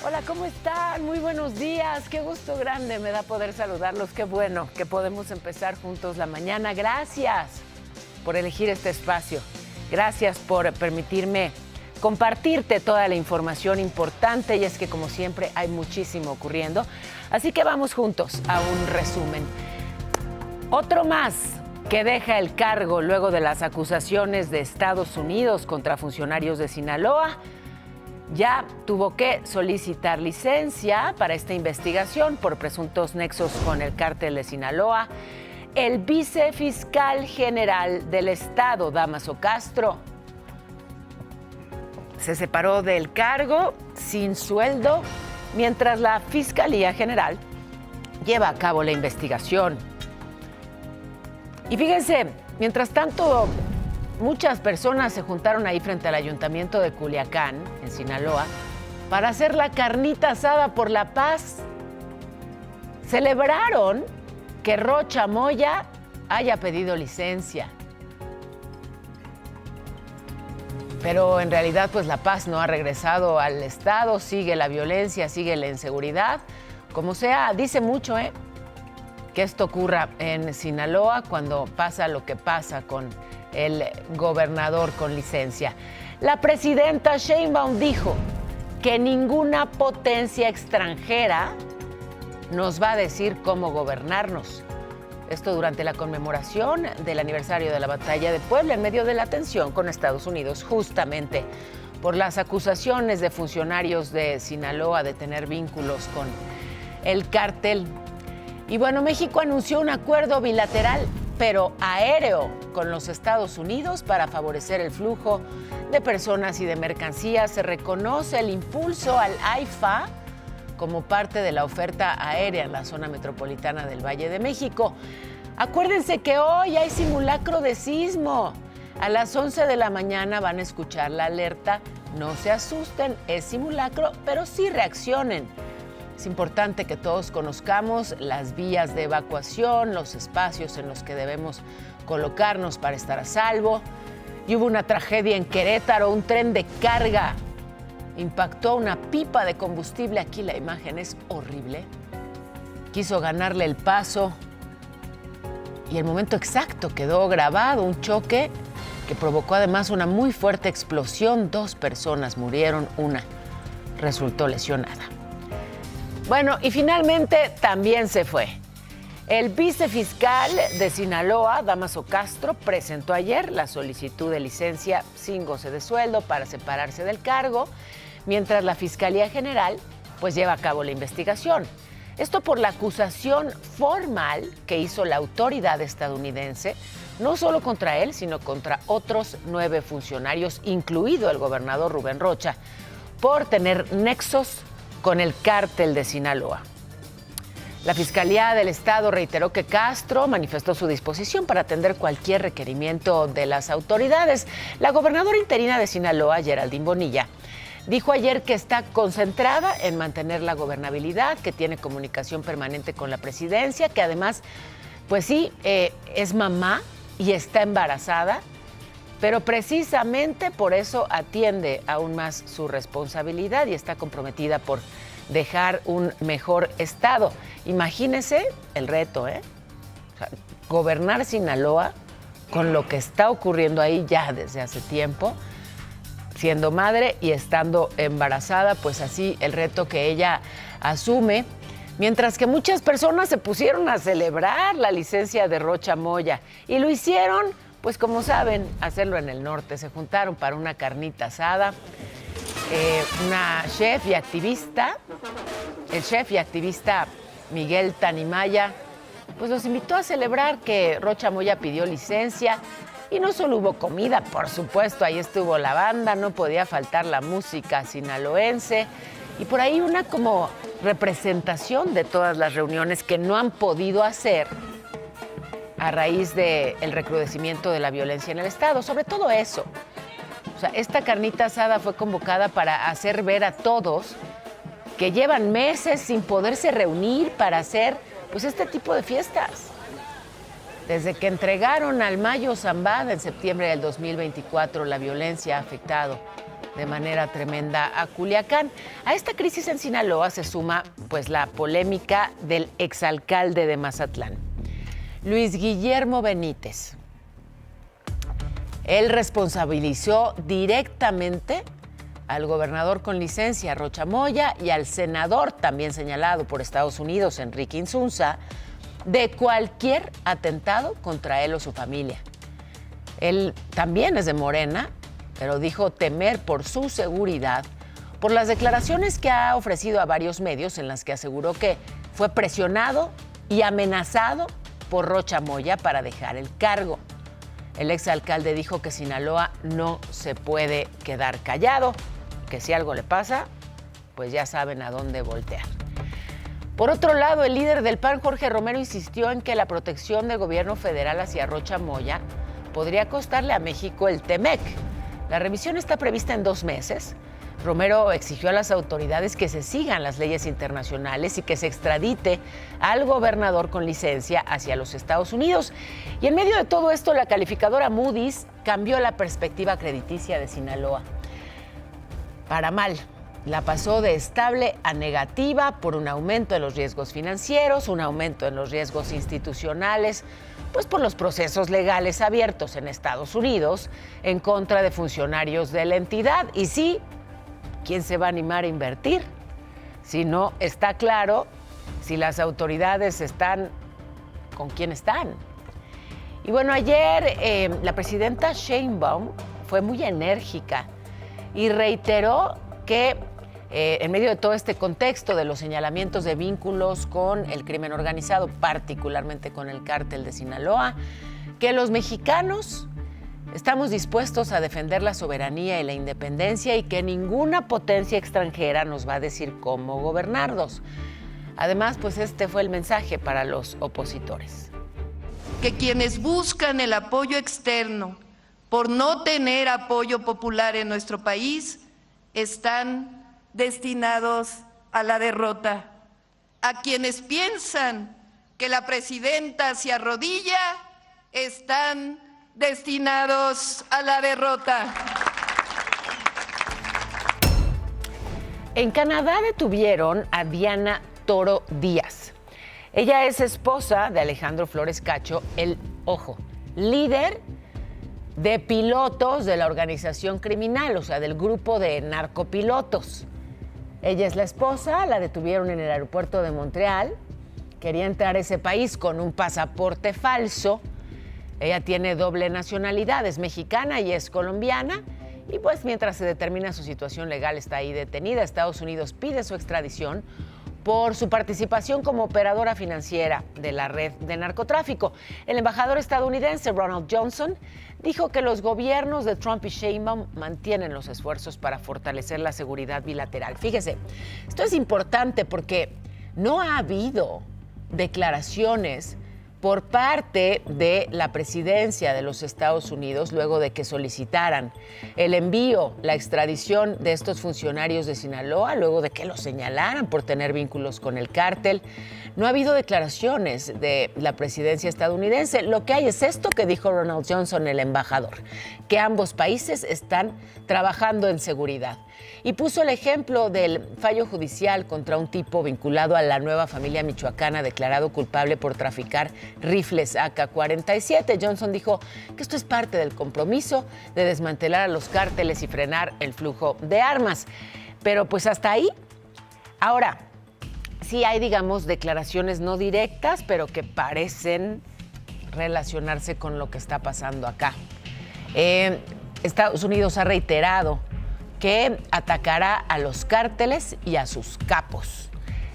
Hola, ¿cómo están? Muy buenos días. Qué gusto grande me da poder saludarlos. Qué bueno que podemos empezar juntos la mañana. Gracias por elegir este espacio. Gracias por permitirme compartirte toda la información importante, y es que, como siempre, hay muchísimo ocurriendo. Así que vamos juntos a un resumen. Otro más que deja el cargo luego de las acusaciones de Estados Unidos contra funcionarios de Sinaloa ya tuvo que solicitar licencia para esta investigación por presuntos nexos con el cártel de Sinaloa. El vicefiscal general del estado, Dámaso Castro, se separó del cargo sin sueldo mientras la Fiscalía General lleva a cabo la investigación. Y fíjense, mientras tanto, muchas personas se juntaron ahí frente al ayuntamiento de Culiacán, en Sinaloa, para hacer la carnita asada por la paz. Celebraron que Rocha Moya haya pedido licencia. Pero en realidad, pues la paz no ha regresado al estado, sigue la violencia, sigue la inseguridad. Como sea, dice mucho, que esto ocurra en Sinaloa cuando pasa lo que pasa con el gobernador con licencia. La presidenta Sheinbaum dijo que ninguna potencia extranjera nos va a decir cómo gobernarnos. Esto durante la conmemoración del aniversario de la Batalla de Puebla, en medio de la tensión con Estados Unidos, justamente por las acusaciones de funcionarios de Sinaloa de tener vínculos con el cártel. Y bueno, México anunció un acuerdo bilateral, pero aéreo, con los Estados Unidos para favorecer el flujo de personas y de mercancías. Se reconoce el impulso al AIFA como parte de la oferta aérea en la zona metropolitana del Valle de México. Acuérdense que hoy hay simulacro de sismo. A las 11 de la mañana van a escuchar la alerta. No se asusten, es simulacro, pero sí reaccionen. Es importante que todos conozcamos las vías de evacuación, los espacios en los que debemos colocarnos para estar a salvo. Y hubo una tragedia en Querétaro, un tren de carga impactó una pipa de combustible. Aquí la imagen es horrible. Quiso ganarle el paso y el momento exacto quedó grabado, un choque que provocó además una muy fuerte explosión. 2 personas murieron, una resultó lesionada. Bueno, y finalmente también se fue. El vicefiscal de Sinaloa, Dámaso Castro, presentó ayer la solicitud de licencia sin goce de sueldo para separarse del cargo, mientras la Fiscalía General pues lleva a cabo la investigación. Esto por la acusación formal que hizo la autoridad estadounidense, no solo contra él, sino contra otros 9 funcionarios, incluido el gobernador Rubén Rocha, por tener nexos con el cártel de Sinaloa. La Fiscalía del Estado reiteró que Castro manifestó su disposición para atender cualquier requerimiento de las autoridades. La gobernadora interina de Sinaloa, Geraldine Bonilla, dijo ayer que está concentrada en mantener la gobernabilidad, que tiene comunicación permanente con la presidencia, que además, pues sí, es mamá y está embarazada, pero precisamente por eso atiende aún más su responsabilidad y está comprometida por dejar un mejor estado. Imagínense el reto, O sea, gobernar Sinaloa con lo que está ocurriendo ahí ya desde hace tiempo, siendo madre y estando embarazada, pues así el reto que ella asume, mientras que muchas personas se pusieron a celebrar la licencia de Rocha Moya y lo hicieron, pues como saben, hacerlo en el norte. Se juntaron para una carnita asada. Una chef y activista, el chef y activista Miguel Tanimaya, pues los invitó a celebrar que Rocha Moya pidió licencia. Y no solo hubo comida, por supuesto, ahí estuvo la banda, no podía faltar la música sinaloense y por ahí una como representación de todas las reuniones que no han podido hacer a raíz del recrudecimiento de la violencia en el estado, sobre todo eso. O sea, esta carnita asada fue convocada para hacer ver a todos que llevan meses sin poderse reunir para hacer pues este tipo de fiestas. Desde que entregaron al Mayo Zambada en septiembre del 2024, la violencia ha afectado de manera tremenda a Culiacán. A esta crisis en Sinaloa se suma pues la polémica del exalcalde de Mazatlán, Luis Guillermo Benítez. Él responsabilizó directamente al gobernador con licencia, Rocha Moya, y al senador, también señalado por Estados Unidos, Enrique Insunza, de cualquier atentado contra él o su familia. Él también es de Morena, pero dijo temer por su seguridad por las declaraciones que ha ofrecido a varios medios en las que aseguró que fue presionado y amenazado por Rocha Moya para dejar el cargo. El exalcalde dijo que Sinaloa no se puede quedar callado, que si algo le pasa, pues ya saben a dónde voltear. Por otro lado, el líder del PAN, Jorge Romero, insistió en que la protección del gobierno federal hacia Rocha Moya podría costarle a México el TEMEC. La revisión está prevista en 2 meses. Romero exigió a las autoridades que se sigan las leyes internacionales y que se extradite al gobernador con licencia hacia los Estados Unidos. Y en medio de todo esto, la calificadora Moody's cambió la perspectiva crediticia de Sinaloa. Para mal, la pasó de estable a negativa por un aumento en los riesgos financieros, un aumento en los riesgos institucionales, pues por los procesos legales abiertos en Estados Unidos en contra de funcionarios de la entidad. Y sí, ¿quién se va a animar a invertir? Si no está claro si las autoridades están con quién están. Y bueno, ayer la presidenta Sheinbaum fue muy enérgica y reiteró que en medio de todo este contexto de los señalamientos de vínculos con el crimen organizado, particularmente con el cártel de Sinaloa, que los mexicanos estamos dispuestos a defender la soberanía y la independencia y que ninguna potencia extranjera nos va a decir cómo gobernarnos. Además, pues este fue el mensaje para los opositores. Que quienes buscan el apoyo externo por no tener apoyo popular en nuestro país están destinados a la derrota. A quienes piensan que la presidenta se arrodilla están destinados a la derrota. En Canadá detuvieron a Diana Toro Díaz. Ella es esposa de Alejandro Flores Cacho, el líder de pilotos de la organización criminal, o sea, del grupo de narcopilotos. Ella es la esposa, la detuvieron en el aeropuerto de Montreal. Quería entrar a ese país con un pasaporte falso. Ella tiene doble nacionalidad, es mexicana y es colombiana. Y pues mientras se determina su situación legal está ahí detenida. Estados Unidos pide su extradición por su participación como operadora financiera de la red de narcotráfico. El embajador estadounidense Ronald Johnson dijo que los gobiernos de Trump y Sheinbaum mantienen los esfuerzos para fortalecer la seguridad bilateral. Fíjese, esto es importante porque no ha habido declaraciones por parte de la presidencia de los Estados Unidos luego de que solicitaran el envío, la extradición de estos funcionarios de Sinaloa, luego de que los señalaran por tener vínculos con el cártel. No ha habido declaraciones de la presidencia estadounidense. Lo que hay es esto que dijo Ronald Johnson, el embajador, que ambos países están trabajando en seguridad. Y puso el ejemplo del fallo judicial contra un tipo vinculado a la nueva familia michoacana declarado culpable por traficar rifles AK-47. Johnson dijo que esto es parte del compromiso de desmantelar a los cárteles y frenar el flujo de armas. Pero pues hasta ahí. Ahora, sí hay, digamos, declaraciones no directas, pero que parecen relacionarse con lo que está pasando acá. Estados Unidos ha reiterado que atacará a los cárteles y a sus capos.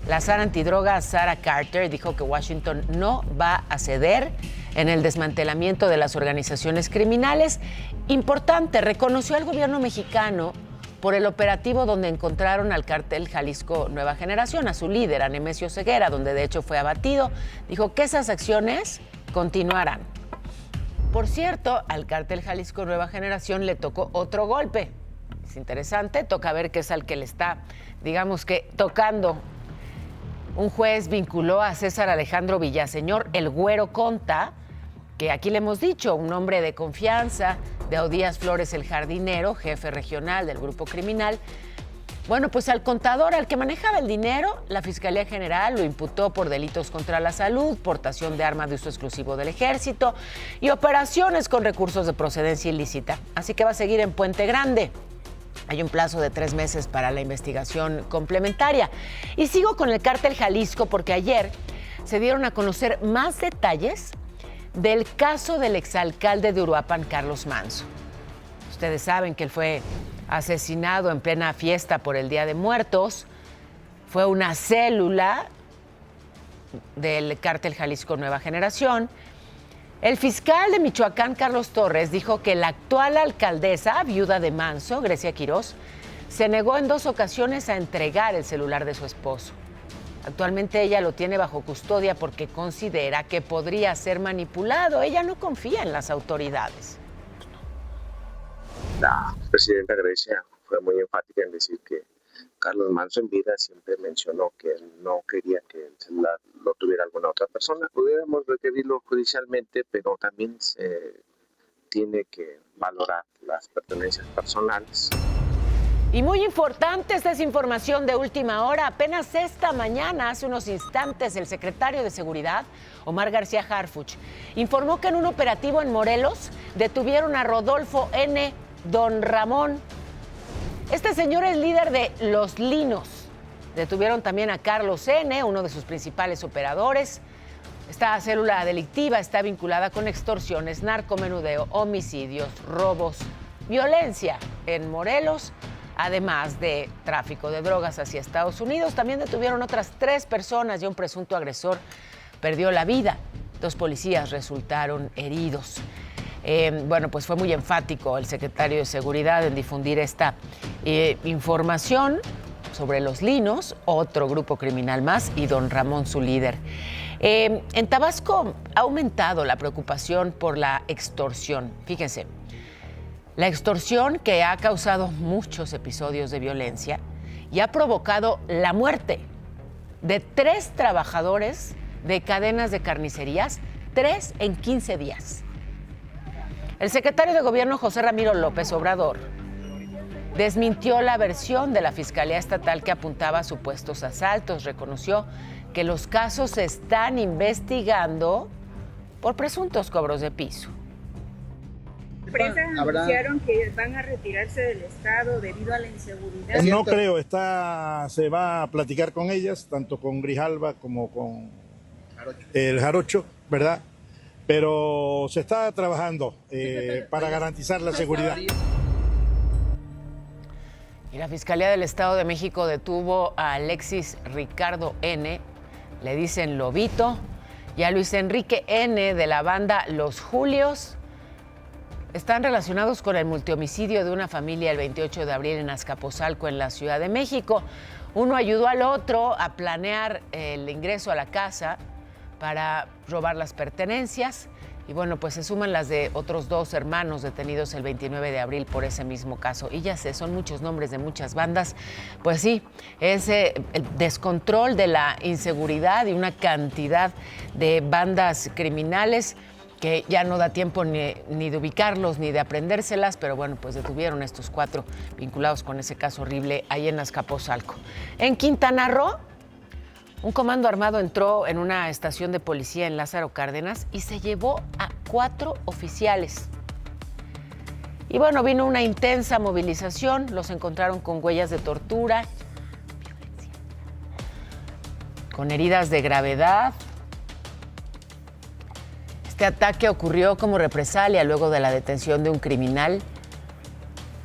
La zar antidroga Sarah Carter dijo que Washington no va a ceder en el desmantelamiento de las organizaciones criminales. Importante, reconoció al gobierno mexicano por el operativo donde encontraron al cártel Jalisco Nueva Generación, a su líder, a Nemesio Ceguera, donde de hecho fue abatido. Dijo que esas acciones continuarán. Por cierto, al cártel Jalisco Nueva Generación le tocó otro golpe. Es interesante, toca ver qué es al que le está, digamos que, tocando. Un juez vinculó a César Alejandro Villaseñor, el Güero Conta, que aquí le hemos dicho, un hombre de confianza de Audías Flores el Jardinero, jefe regional del grupo criminal. Bueno, pues al contador, al que manejaba el dinero, la Fiscalía General lo imputó por delitos contra la salud, portación de arma de uso exclusivo del Ejército y operaciones con recursos de procedencia ilícita. Así que va a seguir en Puente Grande. Hay un plazo de 3 meses para la investigación complementaria. Y sigo con el Cártel Jalisco porque ayer se dieron a conocer más detalles del caso del exalcalde de Uruapan, Carlos Manzo. Ustedes saben que él fue asesinado en plena fiesta por el Día de Muertos. Fue una célula del Cártel Jalisco Nueva Generación. El fiscal de Michoacán, Carlos Torres, dijo que la actual alcaldesa, viuda de Manzo, Grecia Quirós, se negó en 2 ocasiones a entregar el celular de su esposo. Actualmente ella lo tiene bajo custodia porque considera que podría ser manipulado. Ella no confía en las autoridades. La presidenta Grecia fue muy enfática en decir que Carlos Manzo en vida siempre mencionó que él no quería que el celular lo tuviera alguna otra persona. Pudiéramos requerirlo judicialmente, pero también se tiene que valorar las pertenencias personales. Y muy importante, esta es información de última hora. Apenas esta mañana, hace unos instantes, el secretario de Seguridad, Omar García Harfuch, informó que en un operativo en Morelos detuvieron a Rodolfo N. Don Ramón. Este señor es líder de Los Linos. Detuvieron también a Carlos N., uno de sus principales operadores. Esta célula delictiva está vinculada con extorsiones, narcomenudeo, homicidios, robos, violencia en Morelos, además de tráfico de drogas hacia Estados Unidos. También detuvieron otras 3 personas y un presunto agresor perdió la vida. 2 policías resultaron heridos. Bueno, pues fue muy enfático el secretario de Seguridad en difundir esta información sobre Los Linos, otro grupo criminal más, y Don Ramón, su líder. En Tabasco ha aumentado la preocupación por la extorsión. Fíjense, la extorsión que ha causado muchos episodios de violencia y ha provocado la muerte de 3 trabajadores de cadenas de carnicerías, 3 en 15 días. El secretario de Gobierno, José Ramiro López Obrador, desmintió la versión de la Fiscalía Estatal que apuntaba a supuestos asaltos. Reconoció que los casos se están investigando por presuntos cobros de piso. Empresas anunciaron que van a retirarse del Estado debido a la inseguridad. No creo, se va a platicar con ellas, tanto con Grijalva como con el Jarocho, ¿verdad? Pero se está trabajando para garantizar la seguridad. Y la Fiscalía del Estado de México detuvo a Alexis Ricardo N., le dicen Lobito, y a Luis Enrique N. de la banda Los Julios. Están relacionados con el multihomicidio de una familia el 28 de abril en Azcapotzalco, en la Ciudad de México. Uno ayudó al otro a planear el ingreso a la casa para robar las pertenencias. Y bueno, pues se suman las de otros 2 hermanos detenidos el 29 de abril por ese mismo caso. Y ya sé, son muchos nombres de muchas bandas. Pues sí, ese el descontrol de la inseguridad y una cantidad de bandas criminales que ya no da tiempo ni de ubicarlos ni de aprendérselas, pero bueno, pues detuvieron a estos 4 vinculados con ese caso horrible ahí en Azcapotzalco. En Quintana Roo, un comando armado entró en una estación de policía en Lázaro Cárdenas y se llevó a 4 oficiales. Y bueno, vino una intensa movilización, los encontraron con huellas de tortura, violencia, con heridas de gravedad. Este ataque ocurrió como represalia luego de la detención de un criminal.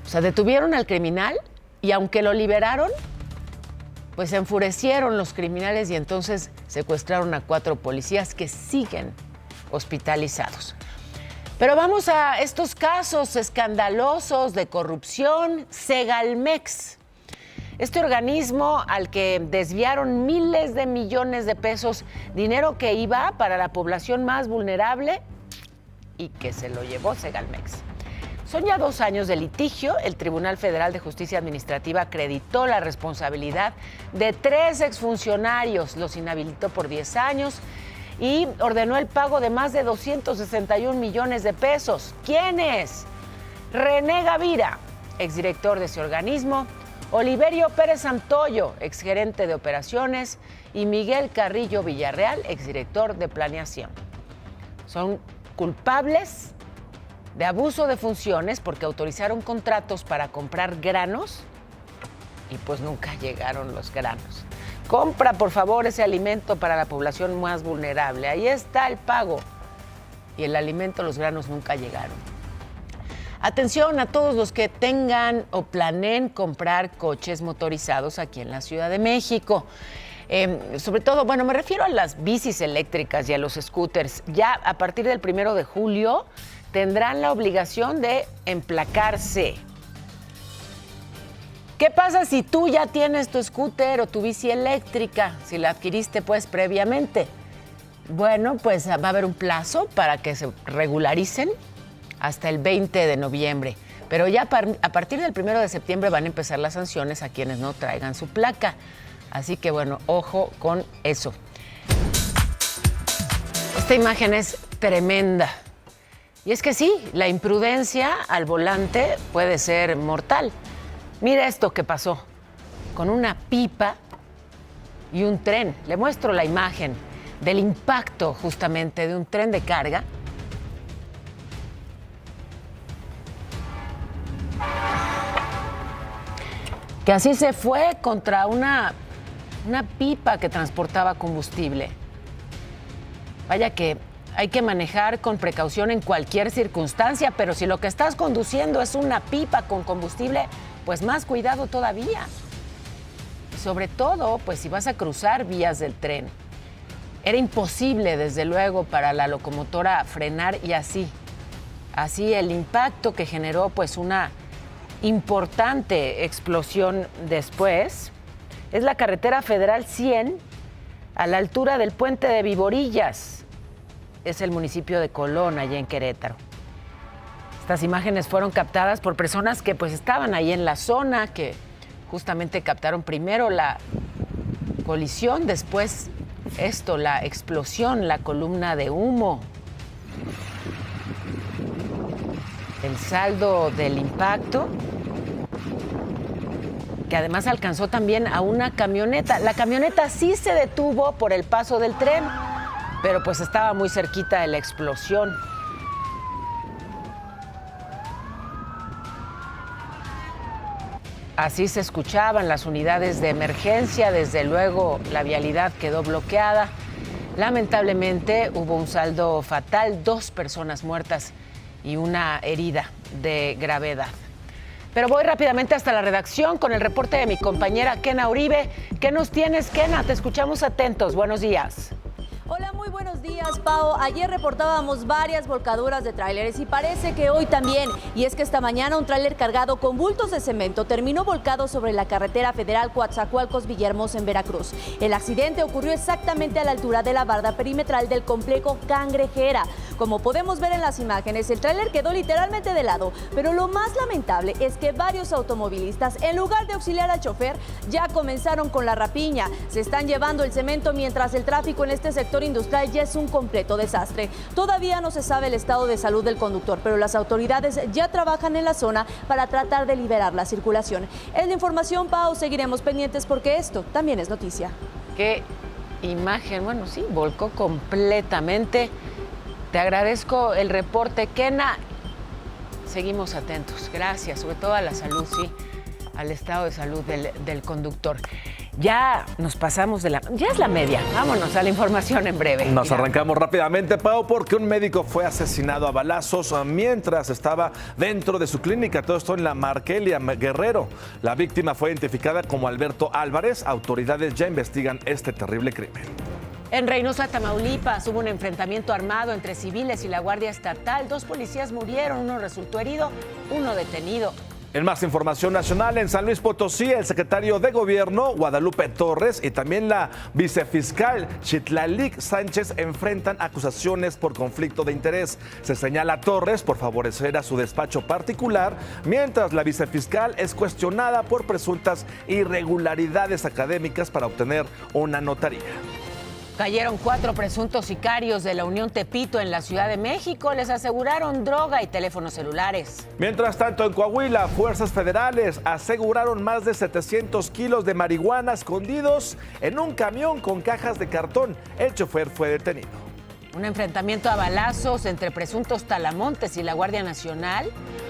O sea, detuvieron al criminal y aunque lo liberaron, pues se enfurecieron los criminales y entonces secuestraron a 4 policías que siguen hospitalizados. Pero vamos a estos casos escandalosos de corrupción. Segalmex, este organismo al que desviaron miles de millones de pesos, dinero que iba para la población más vulnerable y que se lo llevó Segalmex. Son ya 2 años de litigio. El Tribunal Federal de Justicia Administrativa acreditó la responsabilidad de 3 exfuncionarios, los inhabilitó por 10 años y ordenó el pago de más de 261 millones de pesos. ¿Quiénes? René Gavira, exdirector de ese organismo, Oliverio Pérez Santoyo, exgerente de operaciones, y Miguel Carrillo Villarreal, exdirector de planeación. Son culpables de abuso de funciones porque autorizaron contratos para comprar granos y pues nunca llegaron los granos. Compra, por favor, ese alimento para la población más vulnerable. Ahí está el pago. Y el alimento, los granos nunca llegaron. Atención a todos los que tengan o planeen comprar coches motorizados aquí en la Ciudad de México. Sobre todo, bueno, me refiero a las bicis eléctricas y a los scooters. Ya a partir del 1 de julio tendrán la obligación de emplacarse. ¿Qué pasa si tú ya tienes tu scooter o tu bici eléctrica, si la adquiriste pues previamente? Bueno, pues va a haber un plazo para que se regularicen hasta el 20 de noviembre. Pero ya a partir del 1 de septiembre van a empezar las sanciones a quienes no traigan su placa. Así que bueno, ojo con eso. Esta imagen es tremenda. Y es que sí, la imprudencia al volante puede ser mortal. Mira esto que pasó con una pipa y un tren. Le muestro la imagen del impacto justamente de un tren de carga. Que así se fue contra una pipa que transportaba combustible. Vaya que hay que manejar con precaución en cualquier circunstancia, pero si lo que estás conduciendo es una pipa con combustible, pues más cuidado todavía. Y sobre todo, pues si vas a cruzar vías del tren. Era imposible, desde luego, para la locomotora frenar y así el impacto que generó pues una importante explosión después es la carretera Federal 100 a la altura del puente de Viborillas. Es el municipio de Colón, allá en Querétaro. Estas imágenes fueron captadas por personas que pues estaban ahí en la zona, que justamente captaron primero la colisión, después la explosión, la columna de humo. El saldo del impacto, que además alcanzó también a una camioneta. La camioneta sí se detuvo por el paso del tren, pero pues estaba muy cerquita de la explosión. Así se escuchaban las unidades de emergencia, desde luego la vialidad quedó bloqueada. Lamentablemente hubo un saldo fatal, 2 personas muertas y una herida de gravedad. Pero voy rápidamente hasta la redacción con el reporte de mi compañera Kena Uribe. ¿Qué nos tienes, Kena? Te escuchamos atentos. Buenos días. Hola, muy buenos días, Pao. Ayer reportábamos varias volcaduras de tráileres y parece que hoy también. Y es que esta mañana un tráiler cargado con bultos de cemento terminó volcado sobre la carretera federal Coatzacoalcos-Villahermosa en Veracruz. El accidente ocurrió exactamente a la altura de la barda perimetral del complejo Cangrejera. Como podemos ver en las imágenes, el tráiler quedó literalmente de lado, pero lo más lamentable es que varios automovilistas, en lugar de auxiliar al chofer, ya comenzaron con la rapiña. Se están llevando el cemento mientras el tráfico en este sector industrial ya es un completo desastre. Todavía no se sabe el estado de salud del conductor, pero las autoridades ya trabajan en la zona para tratar de liberar la circulación. Es la información, Pau. Seguiremos pendientes porque esto también es noticia. Qué imagen, bueno, sí, volcó completamente. Te agradezco el reporte, Kena. Seguimos atentos. Gracias, sobre todo a la salud, sí, al estado de salud del conductor. Ya nos pasamos ya es la media. Vámonos a la información en breve. Nos arrancamos rápidamente, Pau, porque un médico fue asesinado a balazos mientras estaba dentro de su clínica. Todo esto en la Markelia Guerrero. La víctima fue identificada como Alberto Álvarez. Autoridades ya investigan este terrible crimen. En Reynosa, Tamaulipas, hubo un enfrentamiento armado entre civiles y la Guardia Estatal. 2 policías murieron, uno resultó herido, uno detenido. En más información nacional, en San Luis Potosí, el secretario de Gobierno, Guadalupe Torres, y también la vicefiscal, Citlalic Sánchez, enfrentan acusaciones por conflicto de interés. Se señala a Torres por favorecer a su despacho particular, mientras la vicefiscal es cuestionada por presuntas irregularidades académicas para obtener una notaría. Cayeron 4 presuntos sicarios de la Unión Tepito en la Ciudad de México. Les aseguraron droga y teléfonos celulares. Mientras tanto, en Coahuila, fuerzas federales aseguraron más de 700 kilos de marihuana escondidos en un camión con cajas de cartón. El chofer fue detenido. Un enfrentamiento a balazos entre presuntos talamontes y la Guardia Nacional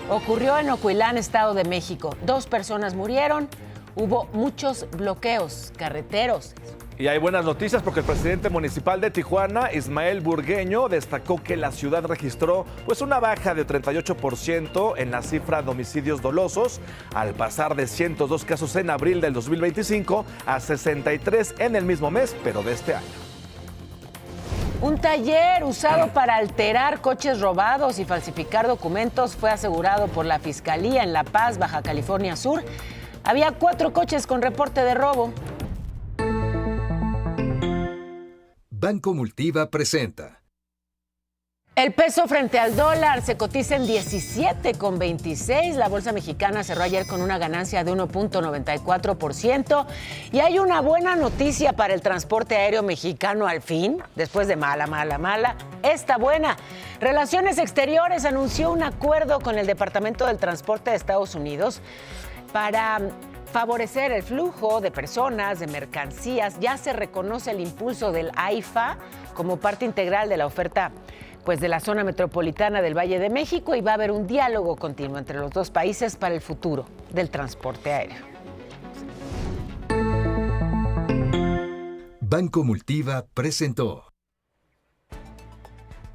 ocurrió en Ocotlán, Estado de México. 2 personas murieron. Hubo muchos bloqueos carreteros. Y hay buenas noticias porque el presidente municipal de Tijuana, Ismael Burgueño, destacó que la ciudad registró una baja de 38% en la cifra de homicidios dolosos, al pasar de 102 casos en abril del 2025 a 63 en el mismo mes, pero de este año. Un taller usado para alterar coches robados y falsificar documentos fue asegurado por la Fiscalía en La Paz, Baja California Sur. Había 4 coches con reporte de robo. Banco Multiva presenta. El peso frente al dólar se cotiza en 17,26. La bolsa mexicana cerró ayer con una ganancia de 1.94%. Y hay una buena noticia para el transporte aéreo mexicano al fin, después de mala. Esta buena. Relaciones Exteriores anunció un acuerdo con el Departamento del Transporte de Estados Unidos para favorecer el flujo de personas, de mercancías. Ya se reconoce el impulso del AIFA como parte integral de la oferta de la zona metropolitana del Valle de México, y va a haber un diálogo continuo entre los 2 países para el futuro del transporte aéreo. Banco Multiva presentó.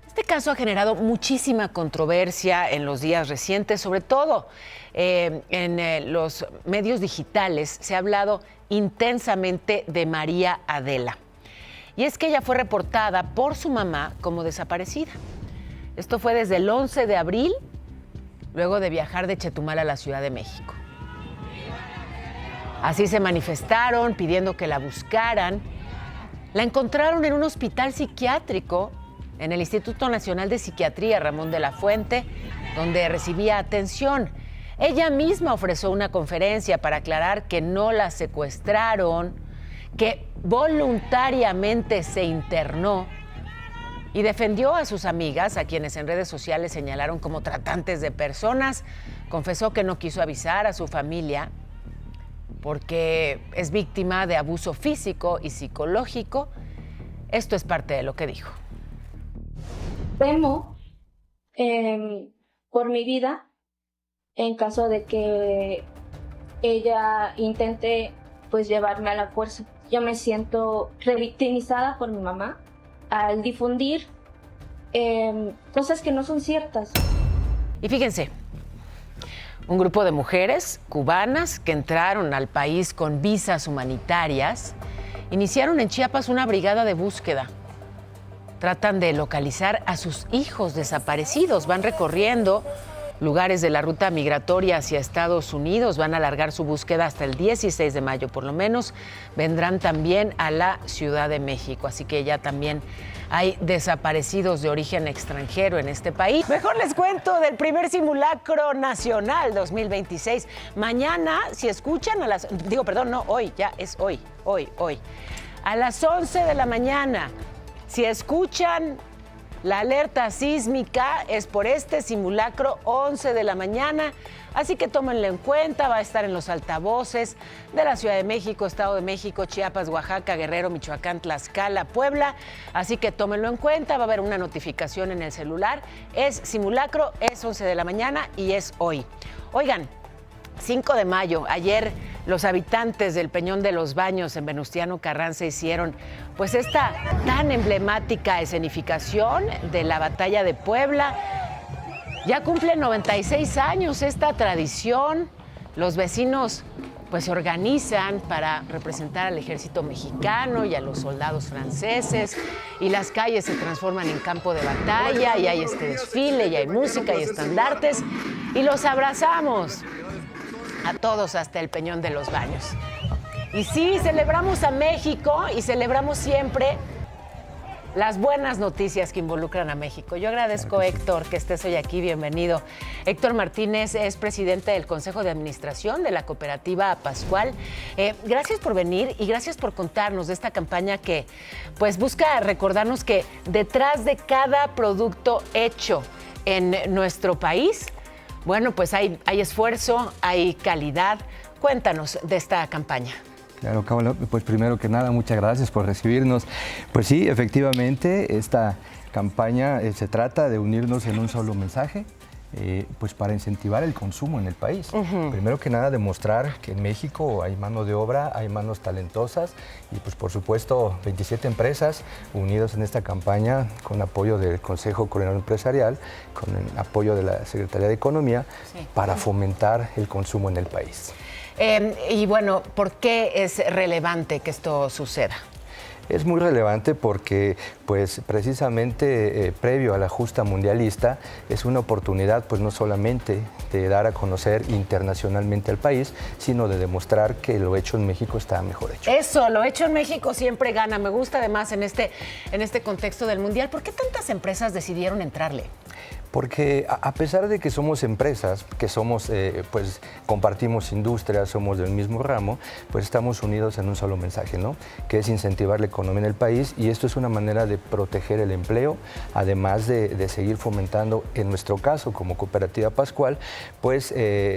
Este caso ha generado muchísima controversia en los días recientes, sobre todo en los medios digitales. Se ha hablado intensamente de María Adela. Y es que ella fue reportada por su mamá como desaparecida. Esto fue desde el 11 de abril, luego de viajar de Chetumal a la Ciudad de México. Así se manifestaron pidiendo que la buscaran. La encontraron en un hospital psiquiátrico, en el Instituto Nacional de Psiquiatría Ramón de la Fuente, donde recibía atención. Ella misma ofreció una conferencia para aclarar que no la secuestraron, que voluntariamente se internó, y defendió a sus amigas, a quienes en redes sociales señalaron como tratantes de personas. Confesó que no quiso avisar a su familia porque es víctima de abuso físico y psicológico. Esto es parte de lo que dijo. Temo por mi vida en caso de que ella intente llevarme a la fuerza. Yo me siento revictimizada por mi mamá al difundir cosas que no son ciertas. Y fíjense, un grupo de mujeres cubanas que entraron al país con visas humanitarias iniciaron en Chiapas una brigada de búsqueda. Tratan de localizar a sus hijos desaparecidos. Van recorriendo lugares de la ruta migratoria hacia Estados Unidos. Van a alargar su búsqueda hasta el 16 de mayo, por lo menos. Vendrán también a la Ciudad de México. Así que ya también hay desaparecidos de origen extranjero en este país. Mejor les cuento del primer simulacro nacional 2026. Mañana, si escuchan hoy, ya es hoy. A las 11 de la mañana, si escuchan la alerta sísmica, es por este simulacro, 11 de la mañana, así que tómenlo en cuenta. Va a estar en los altavoces de la Ciudad de México, Estado de México, Chiapas, Oaxaca, Guerrero, Michoacán, Tlaxcala, Puebla, así que tómenlo en cuenta. Va a haber una notificación en el celular. Es simulacro, es 11 de la mañana y es hoy. Oigan, 5 de mayo, ayer los habitantes del Peñón de los Baños en Venustiano Carranza hicieron esta tan emblemática escenificación de la Batalla de Puebla. Ya cumple 96 años esta tradición. Los vecinos se organizan para representar al ejército mexicano y a los soldados franceses, y las calles se transforman en campo de batalla, y hay este desfile, y hay música y estandartes, y los abrazamos a todos hasta el Peñón de los Baños. Y sí, celebramos a México y celebramos siempre las buenas noticias que involucran a México. Yo agradezco, claro que Héctor, que estés hoy aquí. Bienvenido. Héctor Martínez es presidente del Consejo de Administración de la Cooperativa Pascual. Gracias por venir y gracias por contarnos de esta campaña que pues busca recordarnos que detrás de cada producto hecho en nuestro país, bueno, pues hay esfuerzo, hay calidad. Cuéntanos de esta campaña. Claro, pues primero que nada, muchas gracias por recibirnos. Pues sí, efectivamente, esta campaña se trata de unirnos en un solo mensaje, pues para incentivar el consumo en el país. Primero que nada, demostrar que en México hay mano de obra, hay manos talentosas y pues por supuesto 27 empresas unidas en esta campaña con apoyo del Consejo Coordinador Empresarial, con el apoyo de la Secretaría de Economía, para fomentar el consumo en el país. Y bueno, ¿por qué es relevante que esto suceda? Es muy relevante porque, pues, precisamente previo a la justa mundialista, es una oportunidad, pues, no solamente de dar a conocer internacionalmente al país, sino de demostrar que lo hecho en México está mejor hecho. Eso, lo hecho en México siempre gana. Me gusta además en este contexto del Mundial. ¿Por qué tantas empresas decidieron entrarle? Porque a pesar de que somos empresas, que somos, pues compartimos industrias, somos del mismo ramo, pues estamos unidos en un solo mensaje, ¿no? Que es incentivar la economía en el país, y esto es una manera de proteger el empleo, además de seguir fomentando, en nuestro caso como Cooperativa Pascual, pues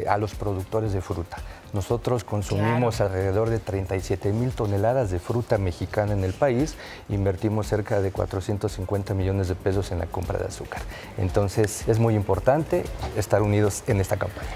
a los productores de fruta. Nosotros consumimos alrededor de 37,000 toneladas de fruta mexicana en el país, invertimos cerca de 450 millones de pesos en la compra de azúcar. Entonces es muy importante estar unidos en esta campaña.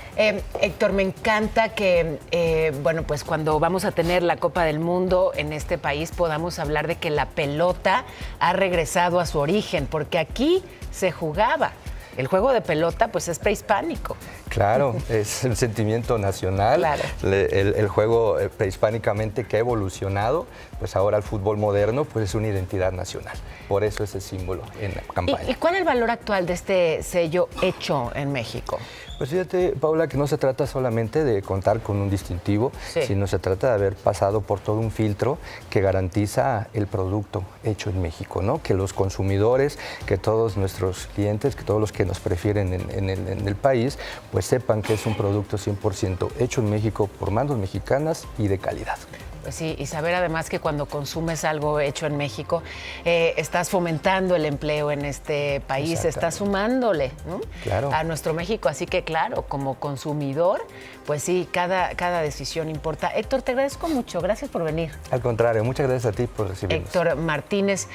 Héctor, me encanta que, bueno, pues cuando vamos a tener la Copa del Mundo en este país podamos hablar de que la pelota ha regresado a su origen, porque aquí se jugaba. El juego de pelota, pues, es prehispánico. Claro, es un sentimiento nacional. Claro. El juego prehispánicamente que ha evolucionado, pues ahora el fútbol moderno, pues es una identidad nacional. Por eso es el símbolo en la campaña. ¿Y cuál es el valor actual de este sello hecho en México? Pues fíjate, Paula, que no se trata solamente de contar con un distintivo, sino se trata de haber pasado por todo un filtro que garantiza el producto hecho en México, ¿no? Que los consumidores, que todos nuestros clientes, que todos los que nos prefieren en el país, pues sepan que es un producto 100% hecho en México por manos mexicanas y de calidad. Pues sí, y saber además que cuando consumes algo hecho en México, estás fomentando el empleo en este país, estás sumándole, ¿no? Claro. A nuestro México. Así que claro, como consumidor, pues sí, cada decisión importa. Héctor, te agradezco mucho. Gracias por venir. Al contrario, muchas gracias a ti por recibirnos. Héctor Martínez,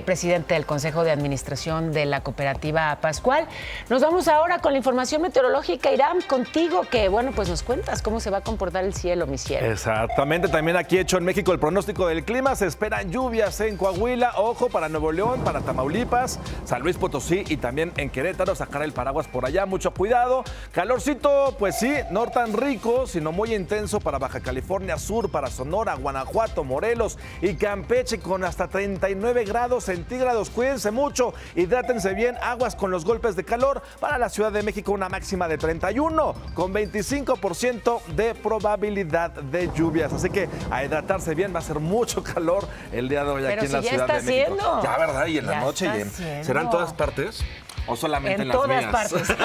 presidente del Consejo de Administración de la Cooperativa Pascual. Nos vamos ahora con la información meteorológica. Irán, contigo, que bueno, pues nos cuentas cómo se va a comportar el cielo, mi cielo. Exactamente, también aquí hecho en México el pronóstico del clima. Se esperan lluvias en Coahuila, ojo, para Nuevo León, para Tamaulipas, San Luis Potosí y también en Querétaro. Sacar el paraguas por allá, mucho cuidado. Calorcito, pues sí, no tan rico, sino muy intenso para Baja California Sur, para Sonora, Guanajuato, Morelos y Campeche, con hasta 39 grados centígrados. Cuídense mucho, hidrátense bien, aguas con los golpes de calor. Para la Ciudad de México, una máxima de 31, con 25% de probabilidad de lluvias. Así que a hidratarse bien, va a ser mucho calor el día de hoy aquí en la Ciudad de México. Haciendo. Ya, ¿verdad? Y en la noche. ¿Será en todas partes? ¿O solamente en las mías? En todas partes.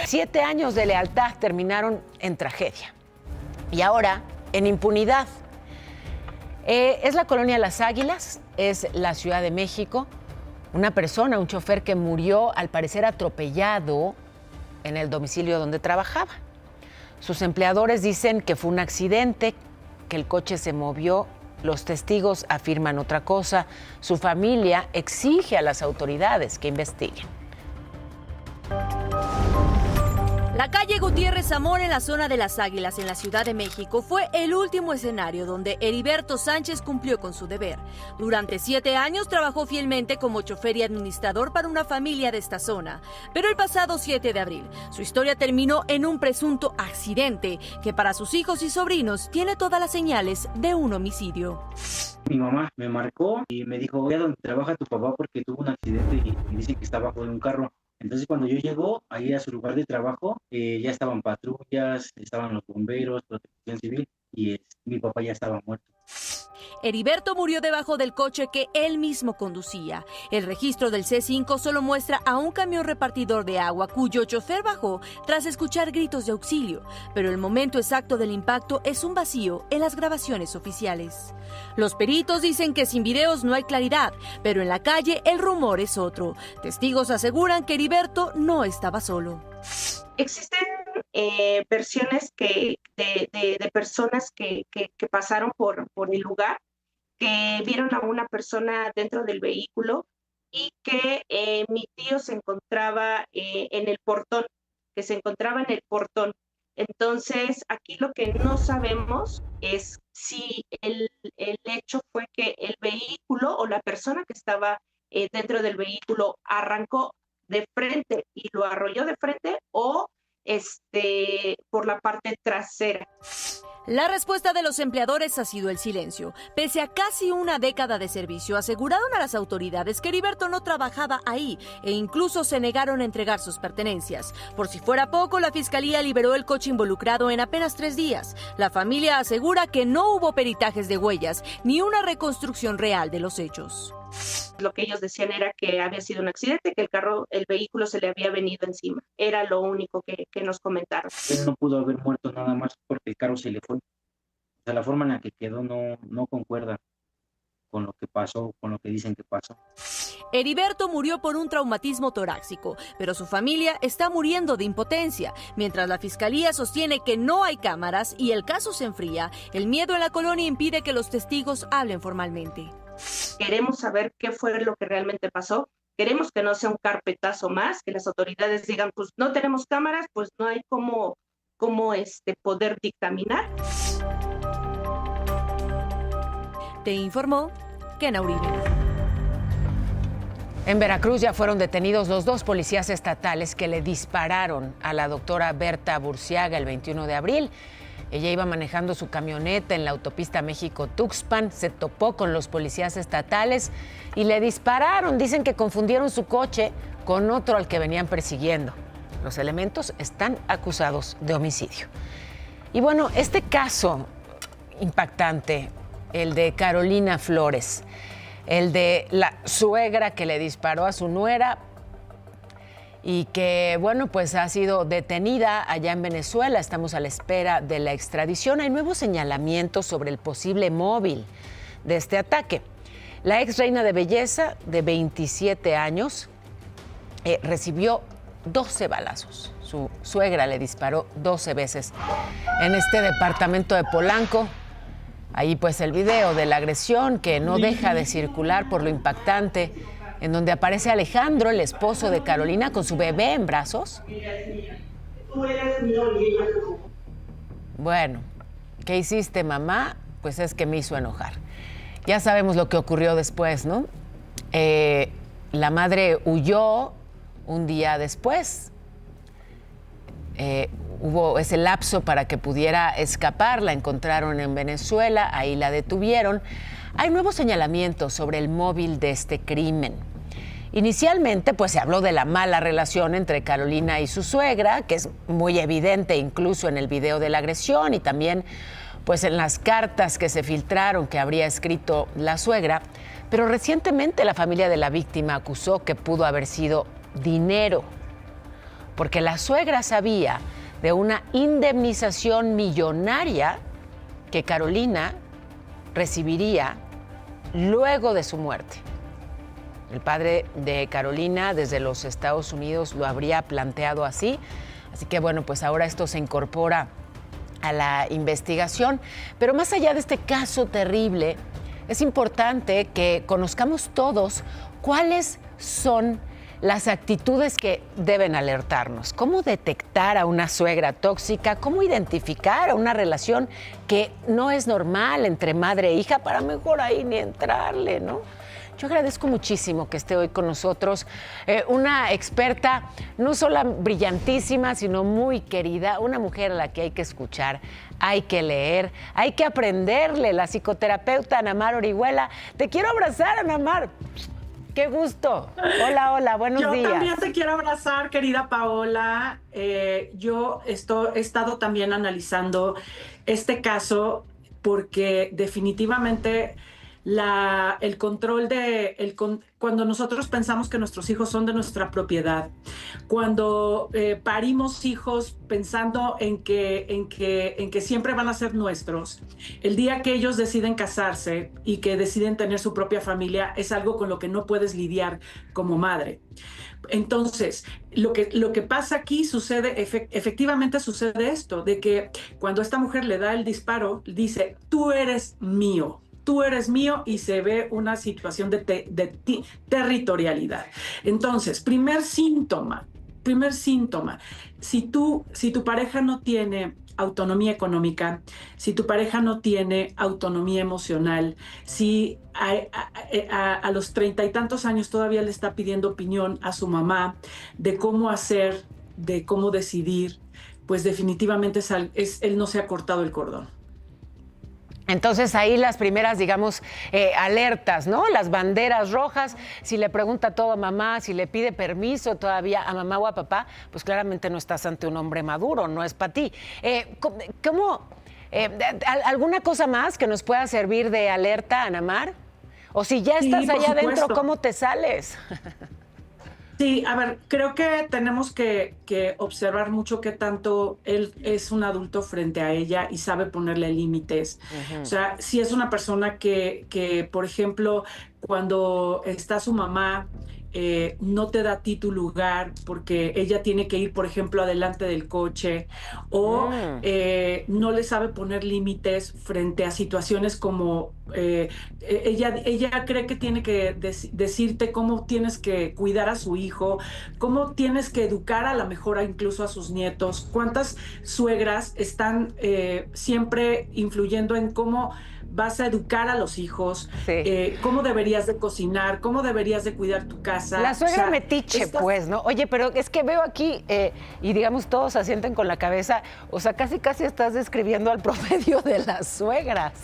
7 años de lealtad terminaron en tragedia. Y ahora, en impunidad. Es la colonia Las Águilas, es la Ciudad de México. Una persona, un chofer que murió, al parecer atropellado en el domicilio donde trabajaba. Sus empleadores dicen que fue un accidente, que el coche se movió. Los testigos afirman otra cosa. Su familia exige a las autoridades que investiguen. La calle Gutiérrez Zamora en la zona de Las Águilas, en la Ciudad de México, fue el último escenario donde Heriberto Sánchez cumplió con su deber. Durante 7 años trabajó fielmente como chofer y administrador para una familia de esta zona. Pero el pasado 7 de abril, su historia terminó en un presunto accidente que para sus hijos y sobrinos tiene todas las señales de un homicidio. Mi mamá me marcó y me dijo, voy a donde trabaja tu papá porque tuvo un accidente y dice que está bajo de un carro. Entonces cuando yo llego ahí a su lugar de trabajo, ya estaban patrullas, estaban los bomberos, protección civil y mi papá ya estaba muerto. Heriberto murió debajo del coche que él mismo conducía. El registro del C5 solo muestra a un camión repartidor de agua cuyo chofer bajó tras escuchar gritos de auxilio, pero el momento exacto del impacto es un vacío en las grabaciones oficiales. Los peritos dicen que sin videos no hay claridad, pero en la calle el rumor es otro. Testigos aseguran que Heriberto no estaba solo. Existen versiones de personas que pasaron por el lugar, que vieron a una persona dentro del vehículo y que mi tío se encontraba en el portón, Entonces, aquí lo que no sabemos es si el hecho fue que el vehículo o la persona que estaba dentro del vehículo arrancó de frente y lo arrolló de frente o por la parte trasera. La respuesta de los empleadores ha sido el silencio. Pese a casi una década de servicio, aseguraron a las autoridades que Heriberto no trabajaba ahí e incluso se negaron a entregar sus pertenencias. Por si fuera poco, la fiscalía liberó el coche involucrado en apenas 3 días. La familia asegura que no hubo peritajes de huellas ni una reconstrucción real de los hechos. Lo que ellos decían era que había sido un accidente, que el vehículo se le había venido encima. Era lo único que nos comentaron. Él no pudo haber muerto nada más porque el carro se le fue. O sea, la forma en la que quedó no concuerda con lo que pasó, con lo que dicen que pasó. Heriberto murió por un traumatismo torácico, pero su familia está muriendo de impotencia. Mientras la fiscalía sostiene que no hay cámaras y el caso se enfría, el miedo en la colonia impide que los testigos hablen formalmente. Queremos saber qué fue lo que realmente pasó. Queremos que no sea un carpetazo más, que las autoridades digan, pues no tenemos cámaras, pues no hay cómo poder dictaminar. Te informó Kena Uribe. En Veracruz ya fueron detenidos los 2 policías estatales que le dispararon a la doctora Berta Burciaga el 21 de abril. Ella iba manejando su camioneta en la autopista México-Tuxpan, se topó con los policías estatales y le dispararon. Dicen que confundieron su coche con otro al que venían persiguiendo. Los elementos están acusados de homicidio. Y bueno, este caso impactante, el de Carolina Flores, el de la suegra que le disparó a su nuera y que, bueno, pues ha sido detenida allá en Venezuela. Estamos a la espera de la extradición. Hay nuevos señalamientos sobre el posible móvil de este ataque. La ex reina de belleza, de 27 años, recibió 12 balazos. Su suegra le disparó 12 veces en este departamento de Polanco. Ahí pues el video de la agresión que no deja de circular por lo impactante, en donde aparece Alejandro, el esposo de Carolina, con su bebé en brazos. Bueno, ¿qué hiciste, mamá? Pues es que me hizo enojar. Ya sabemos lo que ocurrió después, ¿no? La madre huyó un día después. Hubo ese lapso para que pudiera escapar, la encontraron en Venezuela, ahí la detuvieron. Hay nuevos señalamientos sobre el móvil de este crimen. Inicialmente, pues se habló de la mala relación entre Carolina y su suegra, que es muy evidente incluso en el video de la agresión y también pues en las cartas que se filtraron que habría escrito la suegra. Pero recientemente la familia de la víctima acusó que pudo haber sido dinero, porque la suegra sabía de una indemnización millonaria que Carolina recibiría luego de su muerte. El padre de Carolina desde los Estados Unidos lo habría planteado así. Así que bueno, pues ahora esto se incorpora a la investigación. Pero más allá de este caso terrible, es importante que conozcamos todos cuáles son las actitudes que deben alertarnos. ¿Cómo detectar a una suegra tóxica? ¿Cómo identificar a una relación que no es normal entre madre e hija para mejor ahí ni entrarle, ¿no? Yo agradezco muchísimo que esté hoy con nosotros una experta, no solo brillantísima, sino muy querida, una mujer a la que hay que escuchar, hay que leer, hay que aprenderle, la psicoterapeuta Ana Mar Orihuela. Te quiero abrazar, Ana Mar. ¡Qué gusto! Hola, hola, buenos días. Yo también te quiero abrazar, querida Paola. Yo he estado también analizando este caso porque definitivamente el control cuando nosotros pensamos que nuestros hijos son de nuestra propiedad, cuando parimos hijos pensando en que siempre van a ser nuestros, el día que ellos deciden casarse y que deciden tener su propia familia es algo con lo que no puedes lidiar como madre. Entonces, lo que pasa aquí sucede, efectivamente sucede esto, de que cuando esta mujer le da el disparo, dice, tú eres mío, y se ve una situación de territorialidad. Entonces, primer síntoma, si tu pareja no tiene autonomía económica, si tu pareja no tiene autonomía emocional, si a los 30 y tantos años todavía le está pidiendo opinión a su mamá de cómo hacer, de cómo decidir, pues definitivamente él no se ha cortado el cordón. Entonces ahí las primeras, digamos, alertas, ¿no? Las banderas rojas, si le pregunta todo a mamá, si le pide permiso todavía a mamá o a papá, pues claramente no estás ante un hombre maduro, no es para ti. ¿Alguna cosa más que nos pueda servir de alerta, Ana Mar? O si ya estás allá adentro, ¿cómo te sales? Sí, a ver, creo que tenemos que observar mucho qué tanto él es un adulto frente a ella y sabe ponerle límites. Uh-huh. O sea, si es una persona que, por ejemplo, cuando está su mamá, no te da a ti tu lugar porque ella tiene que ir, por ejemplo, adelante del coche, o no le sabe poner límites frente a situaciones como ella cree que tiene que decirte cómo tienes que cuidar a su hijo, cómo tienes que educar a la mejor incluso a sus nietos. ¿Cuántas suegras están siempre influyendo en cómo vas a educar a los hijos, cómo deberías de cocinar, cómo deberías de cuidar tu casa? La suegra metiche, pues, ¿no? Oye, pero es que veo aquí, y digamos todos asienten con la cabeza, o sea, casi estás describiendo al promedio de las suegras.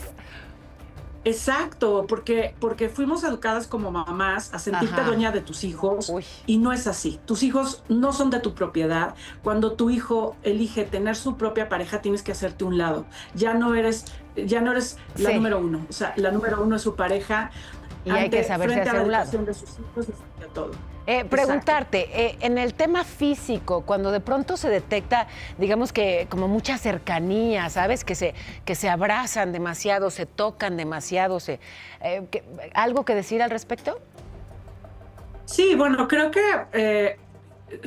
Exacto, porque fuimos educadas como mamás a sentirte dueña de tus hijos. Y no es así. Tus hijos no son de tu propiedad. Cuando tu hijo elige tener su propia pareja, tienes que hacerte un lado. Ya no eres la número uno. O sea, la número uno es su pareja. Y hay que saberse hacer un lado. Frente a la educación de sus hijos y frente a todo. Preguntarte, en el tema físico, cuando de pronto se detecta, digamos que como mucha cercanía, ¿sabes? Que se abrazan demasiado, se tocan demasiado, ¿algo que decir al respecto? Sí, bueno, creo que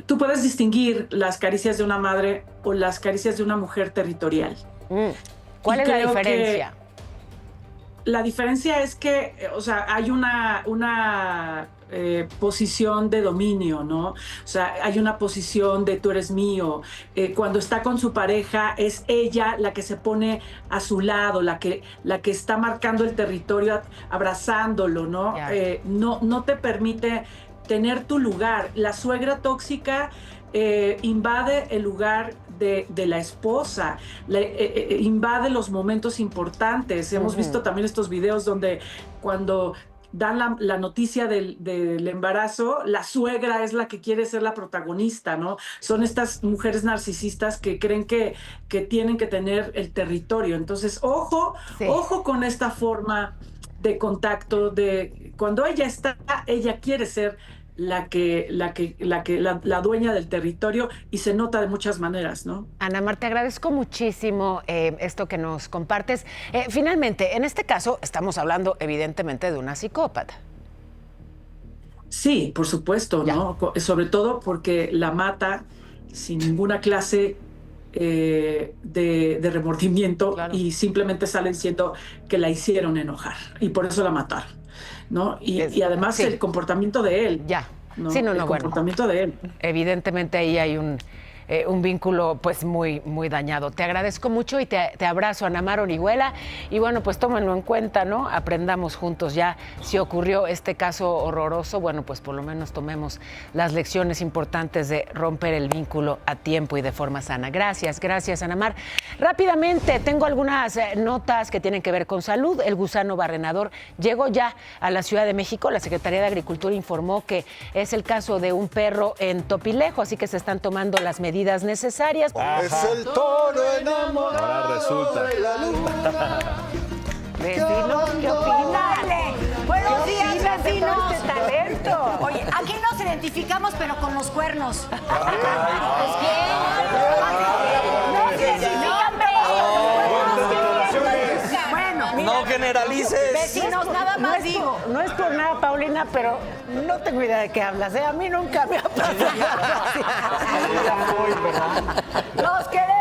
tú puedes distinguir las caricias de una madre o las caricias de una mujer territorial. ¿Cuál es la diferencia? La diferencia es que, o sea, hay una posición de dominio, ¿no? O sea, hay una posición de tú eres mío. Cuando está con su pareja, es ella la que se pone a su lado, la que está marcando el territorio, abrazándolo, ¿no? No te permite tener tu lugar. La suegra tóxica invade el lugar de la esposa, invade los momentos importantes. Hemos visto también estos videos donde cuando dan la noticia del embarazo, la suegra es la que quiere ser la protagonista, ¿no? Son estas mujeres narcisistas que creen que tienen que tener el territorio. Entonces, ojo con esta forma de contacto, de cuando ella quiere ser la dueña del territorio, y se nota de muchas maneras, ¿no? Ana Mar, te agradezco muchísimo esto que nos compartes. Finalmente, en este caso, estamos hablando evidentemente de una psicópata. Sí, por supuesto, ¿no? Sobre todo porque la mata sin ninguna clase de remordimiento, y simplemente sale diciendo que la hicieron enojar y por eso la mataron, ¿no? Y además el comportamiento de él. ¿no? El comportamiento de él. Evidentemente ahí hay un vínculo pues muy dañado. Te agradezco mucho y te abrazo, Ana Mar Orihuela, y bueno, pues tómenlo en cuenta, ¿no? Aprendamos juntos ya. Si ocurrió este caso horroroso, bueno, pues por lo menos tomemos las lecciones importantes de romper el vínculo a tiempo y de forma sana. Gracias, Ana Mar. Rápidamente, tengo algunas notas que tienen que ver con salud. El gusano barrenador llegó ya a la Ciudad de México. La Secretaría de Agricultura informó que es el caso de un perro en Topilejo, así que se están tomando las medidas necesarias. Es el toro enamorado. Ahora resulta. De la luna. Vecinos, ¿qué opinan? identificamos, pero con los cuernos. Pues quién. No se identifican, pero bueno, No generalices. vecinos, nada más digo. No es por nada, Paulina, pero no tengo idea de qué hablas. A mí nunca me ha pasado. Los queremos.